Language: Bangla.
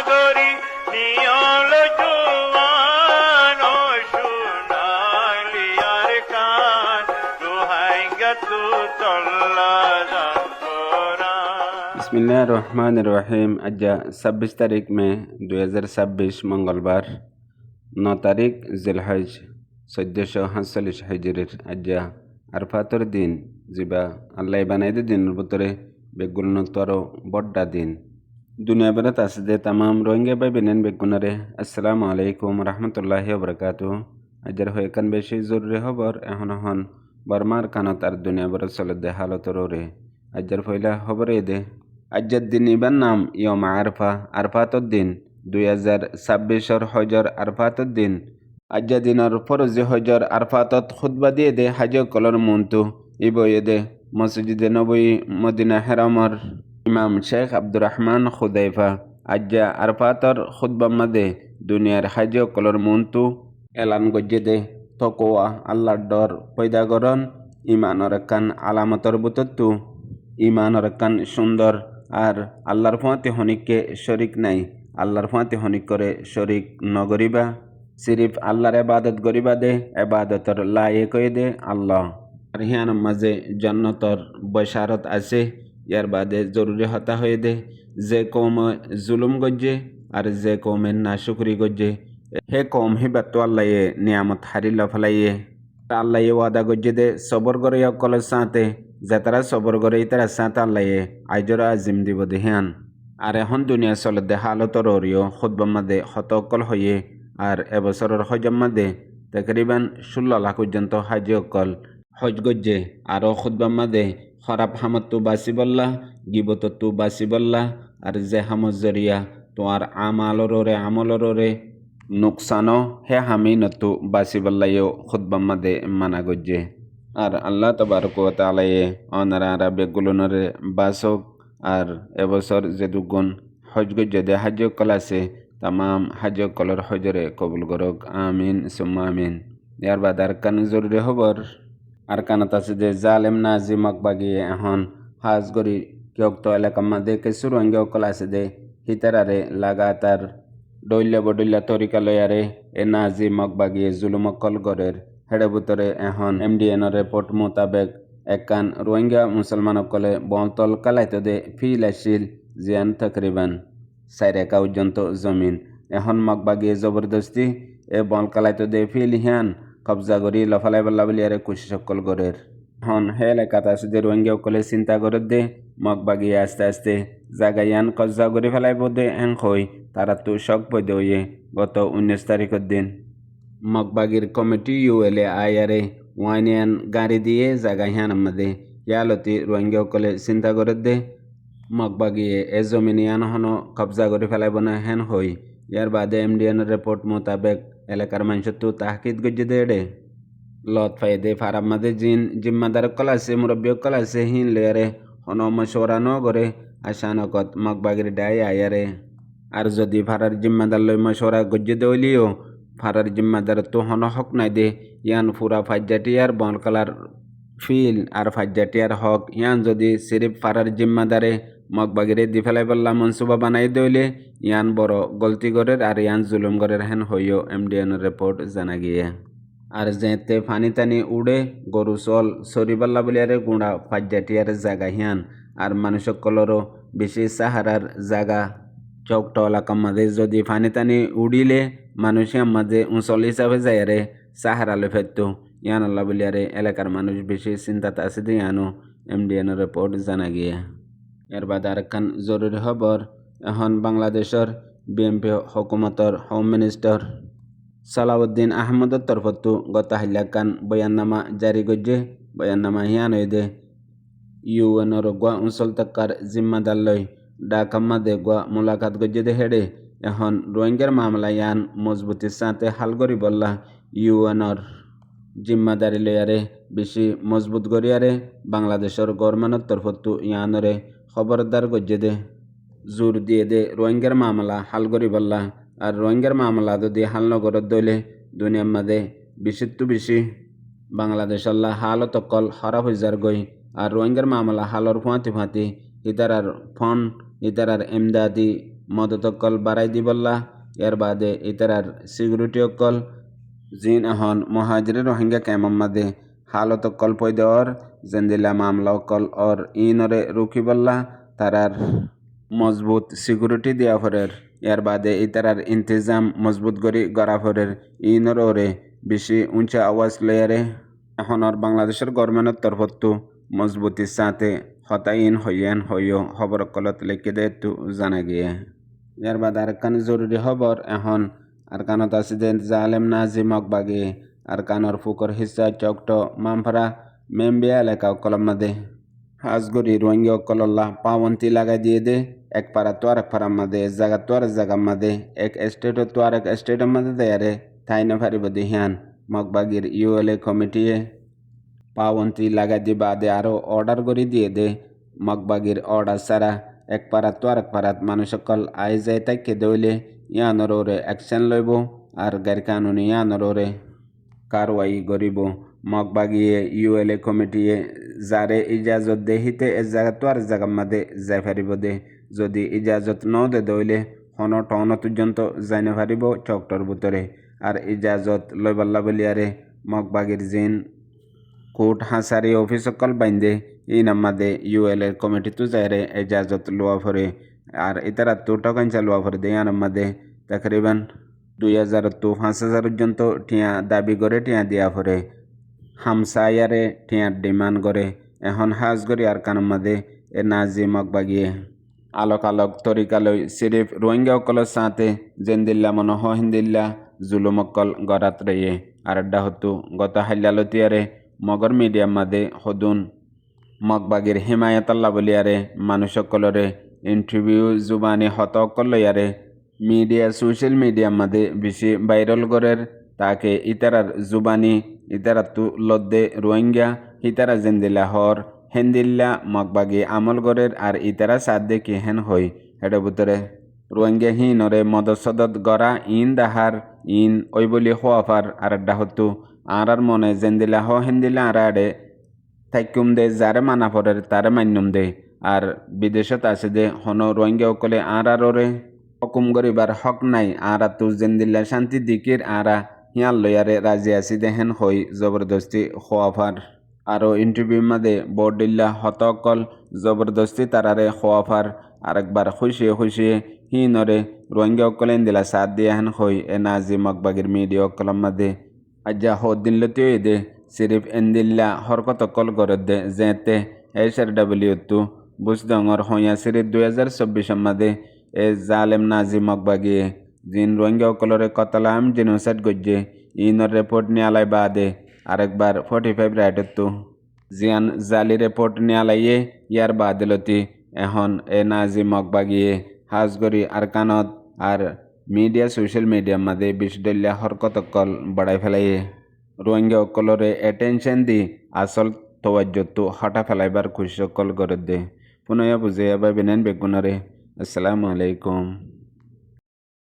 সাগরী নিয়ল জুয়ান ও সোনালি আর কান দোহাই গেতু চল্লা বিসমিল্লাহির রহমানির রহিম। আজ 26 তারিখ মে 2026 মঙ্গলবার, 9 তারিখ জিলহজ 1447 হিজরির। আজ আরফাতর দিন যা আল্লাহ বানাই দিনের ভিতরে বেগুনতর বড্ডা দিন। দুনিয়া বেড়াত আছে যে তাম রোহিঙ্গা বাই বেনেন বেগুনারে। আসসালামু আলাইকুম রহমতুল্লাহি ওবরাকাতুহু। আজের হয়ে কান বেশি জরুরি খবর এখন হন বর্মার কানত আর দুনিয়া বেড়াত চলে দে হালতর রে। আজের পয়লা খবর এ দে আজ্জার দিন ইবার নাম ইয়ম আরফা, আরফাতর দিন 2026 হজর আরফাতর দিন। আজ্জা দিনের ফরজি হজর আরফাতত খুতবা দিয়ে দে হাজ কলর মন্তু ইবয়ে দে মসজিদে নবী মদিনা হেরামর ইমাম শেখ আব্দুর রহমান খুদাইফা আজ্জা আরফাতর খুতবা মাদে দুনিয়ার হাজ কলর মন্তু এলান গজ্জে দে তকোয়া আল্লাহর ডর পয়দা গরন ইমানর কান আলামতর বুতত্তু ইমানর কান সুন্দর আর আল্লাহর ফাঁতে হনিককে শরিক নাই। আল্লাহর ফাঁতে হনিক করে শরিক নগরিবা, সিরিফ আল্লাহর এবাদত গরিবা দে এবাদতর লায়ে কয়ে দে আল্লাহ। আর হিয়ার মাঝে জান্নাতর বশারত আছে। ইয়ার বাদে জরুরি হতা হয়ে দে যে কৌম জুলুম গজ্জে আর যে কৌমের নাশুকরি গজ্জে হে কৌম হিবাত আল্লাহ নিয়ামত হারিল ফলাইয়ে আল্লাহ ওয়াদা গজ্জে দে সবর করে কলের সাঁতে যে তারা সবর করে তারা সাঁত আল্লাহ আইজর আজিম দিব দেহান। আর এখন দুনিয়া চলে দে হালতর ওরিও খুতবা দে হতকল হয়ে আর এবছরের হজম্মা দে তকরিবান 16 লাখ পর্যন্ত হাজি অকল হজ গজ্জে। আরও খুতবা দে খরাব হামত বাসি বল্লা গিবত বাসি বল্লা আর যে হামত জরিয়া তোমার আমলরে নুকসানো হে হামি নতু বাসি বল্লাইও খুতবা দে মানা গজ্জে। আর আল্লাহ তবারক ওয়া তাআলা অনারা বেগুলনরে বাসক আর এবছর যে দুগুণ হজ গজ্জে দে হাজ কল আছে তামাম হাজ কলর হজরে কবুল করক, আমিন সুম্মা আমিন। ইয়ার বাদ আর কান জরুরি খবর আর কানত আছে যে জালেম নাজি মকবাগি এখন হাজ গরি কিয়ক্ত এলাকা মাদে কিছু রঙ্গে অকল আছে দে হিতারারে লাগাতার ডইল্লা তরিকা লয়ারে এ নাজি মকবাগি জুলুম অকল গরের হেড়ে ভিতরে এখন MDN রিপোর্ট মোতাবেক একান রোহিঙ্গা মুসলমান অকলে বলতল কালাইতে দে ফিল আসিল জিয়ান তকরিবান 4 একা পর্যন্ত জমিন। এখন মকবাগিয়ে জবরদস্তি এ বল কালাইতে দে ফিল হিয়ান কবজা করি লফালাই বল্লা বলিয়ারে কুশি সকল গরের। এখন হে এলাকাত আছে যে রোহিঙ্গা অকলে চিন্তা করে দে মকবাগিয়ে আস্তে আস্তে জাগাইয়ান কবজা করে ফেলাইব দে এং হই তারা তো শক বৈধ হয়ে গত 19 তারিখের দিন মকবাগির কমিটি ULA আয়ারে ওয়াইনিয়ান গাড়ি দিয়ে জাগাইয়ান আমাদে ইয়ালতি রোহিঙ্গা অকলে চিন্তা করে দে মকবাগিয়ে এ জমিনিয়ান হন কবজা করে ফেলাইব না হেন হই। ইয়ার বাদে MDN রিপোর্ট মোতাবেক এলাকার মানুষের তো তাহকিদ গজ্জে দে এডে লত ফাইদে ফারাব মাদে জিম্মাদার কল আছে মুরব্বী কল আছে হিন লেয়ারে হন মশওয়ারা ন করে আশানকত মকবাগির ডাই আয়ারে। আর যদি ফারার জিম্মাদার লই মশওয়ারা গজ্জে দইলিও ফারার জিম্মাদার তো হন হক নাই দে ইয়ান ফুরা ফাজ্জাটিয়ার বনকালার ফিল আর ফাজ্জাটিয়ার হক ইয়ান যদি সিরিফ ফারার জিম্মাদারে মকবাগিরে দি ফেলাই বললা মনসুবা বানাই দইলে ইয়ান বড় গলতি গরের আর ইয়ান জুলুম গরের হেন হইও MDN রিপোর্ট জানা গিয়ে। আর যেতে ফানি টানি উড়ে গরু চল সরিবাল্লা বলিয়ারে গুঁড়া ফাজ্জাটিয়ার জাগা হিয়ান আর মানুষ কলরও বেশি সাহারার জাগা চৌকট এলাকার মাঝে যদি ফানি টানি উড়িলে মানুষের মাঝে উঁচল হিসাবে যায় রে সাহারালে ফেরতো ইয়ান আল্লাহ বলিয়ারে এলাকার মানুষ বেশি চিন্তাতে আছে দিয়ে আনো MDN রিপোর্ট জানা গিয়ে। এর বাদ আর খান জরুরি খবর এখন বাংলাদেশের BNP হুকুমতর হোম মিনিস্টার সালাউদ্দিন আহমদের তরফতো গত হাইলাকান বয়াননামা জারি গজ্জে। বয়াননামা হিয়ান হয়ে UN গোয়া অঞ্চল তক্কার জিম্মাদার লই ঢাকা মাদে গোয়া মুলাকাত গজ্জে দে হেডে এখন রোহিঙ্গার মামলা ইয়ান মজবুতির সাথে হাল করি বললা UN জিম্মাদারি লয়ারে বেশি মজবুত করিয়ারে বাংলাদেশের গভর্নমেন্টের তরফতো ইয়ানরে খবরদার গজ্জে দে জোর দিয়ে দে রোহিঙ্গার মামলা হাল করি বললা। আর রোহিঙ্গার মামলা যদি হাল নগরত দইলে দুনিয়ার মাঝে বেশি বাংলাদেশ আল্লাহ হালত অকল খারাপ হয়ে যার গই। আর রোহিঙ্গার মামলা হালর ফাঁতি ইতারার ফোন ইতারার এমদাদি মদত অকল বাড়াই দিবল্লা এর বাদে ইতারার সিকিউরিটি অকল জিন এখন মহাজির রোহিঙ্গা ক্যাম্পের মাঝে হালত অকল পই দেওয়ার জেন্দিলা মামলা অকল অর ইনরে রুকিবল্লা তারার মজবুত সিকিউরিটি দেওয়া ফরের এর বাদে ইতারার ইন্তজাম মজবুত করি গড়া ফরের ইনর ওরে বেশি উঁচা আওয়াজ লয়ারে এখন আর বাংলাদেশের গভর্নমেন্টের তরফতো মজবুতির সাথে হতাইন হইয়ান হইও খবর কলত লিখে দে তো জানা গিয়ে এর বাদে আরেকখান জরুরি খবর এখন আর কানত আছে যে জালেম নাজি মকবাগে আর কানর ফুকর হিসা চকট মামফারা মেম্বিয়া এলাকা কলম মাদে হাজগরি রোহিঙ্গা কলল্লা পাওয়ন্তি লাগাই দিয়ে দে এক পাড়া তো আরেক পাড়ার মাদে এক জায়গা তো আরেক জায়গার মাদে এক স্টেটও তো আরেক স্টেটের মাদে দেয়ারে তাই না পারিব দিহান মকবাগির ইউএলএ কমিটিয়ে পাওয়ন্তি লাগাই দিয়ে বাদে আরও অর্ডার করে দিয়ে দে মকবাগির অর্ডার ছাড়া এক পাড়াত তো আরেক পাড়াত মানুষ সকল আই যায় তাইকে দইলে ইয়ানোর ওরে অ্যাকশন লইব আর গাড়ি কানুনি ইয়ানোর ওরে কারওয়াই করিব মগবাগিয়ে ইউএলএ কমিটিয়ে যারে ইজাজত দেহিতে এক জায়গা তো আর জায়গার মাঝে যাই পারিব দে যদি ইজাজত ন দে দইলে হন টন পর্যন্ত যাইনে পারিব চকটর ভিতরে আর ইজাজত লইবাল্লা বলিয়ারে মগবাগির জিন কোর্ট হাসারি অফিস সকল বাইন্দে এই নাম্মাদে ইউএলএ কমিটি তো যাইরে ইজাজত লোয়া ফরে আর ইতারা তো টাকা লোয়া ফরে দেয় নাম্মাদে তকরিবান 2000 তো 5000 পর্যন্ত টিয়া দাবি করে টিয়া দিয়া ফরে হামসায়ারে টিয়ার ডিমান্ড করে এখন হাজ করি আর কানুর মাদে এ নাজি মকবাগিয়ে আলোক আলোক তরিকালৈ সিরিফ রোহিঙ্গা অকলের সাথে জেন্দিল্লা মনোহ হিন্দিল্লা জুলুমকল গরাত রয়ে আর হতু গত হাইলালতিয়ারে মগর মিডিয়ার মাদে হদুন মকবাগির হিমায়তাল্লা বলিয়ারে মানুষ সকলরে ইন্টারভিউ জুবানি হত অকল লইয়ারে মিডিয়া সোশ্যাল মিডিয়ার মাদে বেশি ভাইরাল করের তাকে ইতারার জুবানি ইতারা তু লদ্দে রোহিঙ্গা ইতারা জেন্দিল্লা হর হেন্দিল্লা মকবাগি আমল গরের আর ইতারা সাদে কি হেন হই হেডে ভিতরে রোহিঙ্গা হিনরে মদত সদত গড়া ইন দাহার ইন ওই বলি হওয়াফার আর হতু আর মনে জেন্দিল্লা হ হেন্দিল্লা আর আড়ে থাইকুম দে যারে মানা পড়ের তারে মান্যম দে আর বিদেশত আছে যে হন রোহিঙ্গা অকলে আর ওরে হকুম করিবার হক নাই আর তু জেন্দিল্লা শান্তি দিকির আরা হিয়াল লয়ারে রাজি আছি দেহেন হই জবরদস্তি খোয়াফার আরও ইন্টারভিউ মাদে বর্ডিল্লা হতকল জবরদস্তি তারারে খোয়াফার আরেকবার খুশিয়ে খুশিয়ে হিনরে রোহিঙ্গা অকলেন দিলা সাথ দিয়ে হেন হই এ নাজি মকবাগির মিডিয়া অকলম মাদে আজ্জা হদিল্লতিও দে সিরিফ এন্দিল্লা হরকত অকল গরদ দে যেতে HRW তু বুঝদঙর হইয়া সিরিফ 2024 মাদে এ জালেম নাজি মকবাগিয়ে জিন রোহিঙ্গা অকলরে কতলাম জেনোসাইড গজ্জে ইনর রিপোর্ট নিয়ালাই বাদে আরেকবার 45 রাইটত তো জিয়ান জালি রিপোর্ট নিয়ালাইয়ে ইয়ার বাদলতি এখন এ নাজি মকবাগিয়ে হাজগরি আরকানত আর মিডিয়া সোশ্যাল মিডিয়ার মাঝে বিশডল্লা হরকত অকল বাড়াই ফেলাইয়ে রোহিঙ্গা অকলরে অ্যাটেনশন দি আসল তওয়াজ্জত হটা ফেলাইবার খুশি অকল করে দে পুনয়া বুঝে আবার বিনেন বেগুনরে আসসালামু আলাইকুম।